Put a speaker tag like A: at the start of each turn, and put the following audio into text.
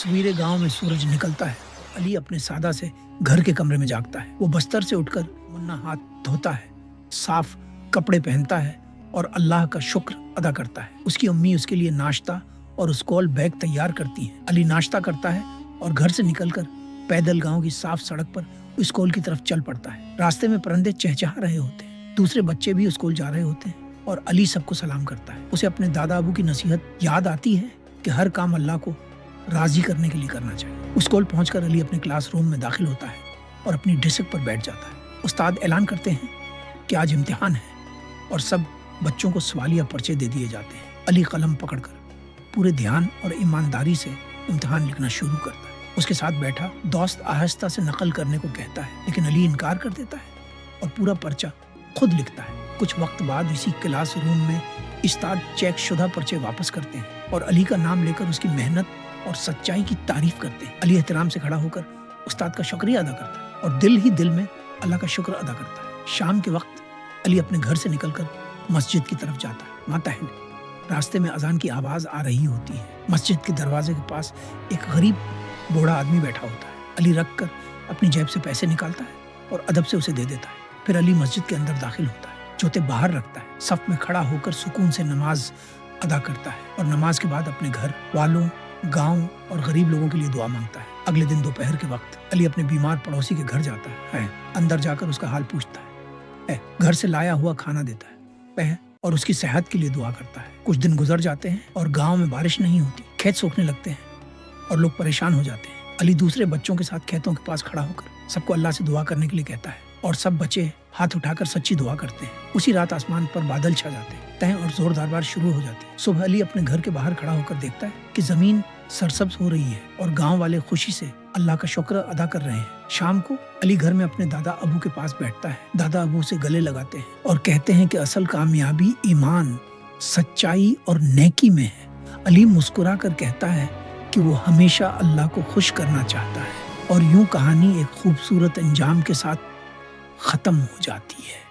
A: تصویر گاؤں میں سورج نکلتا ہے۔ علی اپنے سادہ سے گھر کے کمرے میں جاگتا ہے۔ وہ بستر سے اٹھ کر منا ہاتھ دھوتا ہے، صاف کپڑے پہنتا ہے اور اللہ کا شکر ادا کرتا ہے۔ اس کی امی اس کے لیے ناشتہ اور اسکول بیگ تیار کرتی ہیں۔ علی ناشتہ کرتا ہے اور گھر سے نکل کر پیدل گاؤں کی صاف سڑک پر اسکول کی طرف چل پڑتا ہے۔ راستے میں پرندے چہچہا رہے ہوتے ہیں، دوسرے بچے بھی اسکول جا رہے ہوتے ہیں اور علی سب کو سلام کرتا ہے۔ اسے اپنے دادا ابو کی نصیحت یاد آتی ہے کہ ہر کام اللہ کو راضی کرنے کے لیے کرنا چاہیے۔ اسکول پہنچ کر علی اپنے کلاس روم میں داخل ہوتا ہے اور اپنی ڈیسک پر بیٹھ جاتا ہے۔ استاد اعلان کرتے ہیں کہ آج امتحان ہے اور سب بچوں کو سوالیہ پرچے دے دیے جاتے ہیں۔ علی قلم پکڑ کر پورے دھیان اور ایمانداری سے امتحان لکھنا شروع کرتا ہے۔ اس کے ساتھ بیٹھا دوست آہستہ سے نقل کرنے کو کہتا ہے، لیکن علی انکار کر دیتا ہے اور پورا پرچہ خود لکھتا ہے۔ کچھ وقت بعد اسی کلاس روم میں استاد چیک شدہ پرچے واپس کرتے ہیں اور علی کا نام لے کر اس کی محنت اور سچائی کی تعریف کرتے ہیں۔ علی احترام سے کھڑا ہو کر استاد کا شکریہ ادا کرتا ہے اور دل ہی دل میں اللہ کا شکر ادا کرتا ہے۔ شام کے وقت علی اپنے گھر سے نکل کر مسجد کی طرف جاتا ہے۔ ماتحت راستے میں اذان کی آواز آ رہی ہوتی ہے۔ مسجد کے دروازے کے پاس ایک غریب بوڑھا آدمی بیٹھا ہوتا ہے۔ علی رکھ کر اپنی جیب سے پیسے نکالتا ہے اور ادب سے اسے دے دیتا ہے۔ پھر علی مسجد کے اندر داخل ہوتا ہے، جوتے باہر رکھتا ہے، صف میں کھڑا ہو کر سکون سے نماز ادا کرتا ہے اور نماز کے بعد اپنے گھر والوں، گاؤں اور غریب لوگوں کے لیے دعا مانگتا ہے۔ اگلے دن دوپہر کے وقت علی اپنے بیمار پڑوسی کے گھر جاتا ہے۔ اندر جا کر اس کا حال پوچھتا ہے، گھر سے لایا ہوا کھانا دیتا ہے اور اس کی صحت کے لیے دعا کرتا ہے۔ کچھ دن گزر جاتے ہیں اور گاؤں میں بارش نہیں ہوتی، کھیت سوکھنے لگتے ہیں اور لوگ پریشان ہو جاتے ہیں۔ علی دوسرے بچوں کے ساتھ کھیتوں کے پاس کھڑا ہو کر سب کو اللہ سے دعا کرنے کے لیے کہتا ہے اور سب بچے ہاتھ اٹھا کر سچی دعا کرتے ہیں۔ اسی رات آسمان پر بادل چھا جاتے ہیں، تہیں اور زوردار بارش شروع ہو جاتی ہے۔ صبح علی اپنے گھر کے باہر کھڑا ہو کر دیکھتا ہے کہ زمین سرسبز ہو رہی ہے اور گاؤں والے خوشی سے اللہ کا شکر ادا کر رہے ہیں۔ شام کو علی گھر میں اپنے دادا ابو کے پاس بیٹھتا ہے۔ دادا ابو سے گلے لگاتے ہیں اور کہتے ہیں کہ اصل کامیابی ایمان، سچائی اور نیکی میں ہے۔ علی مسکرا کر کہتا ہے کہ وہ ہمیشہ اللہ کو خوش کرنا چاہتا ہے اور یوں کہانی ایک خوبصورت انجام کے ساتھ ختم ہو جاتی ہے۔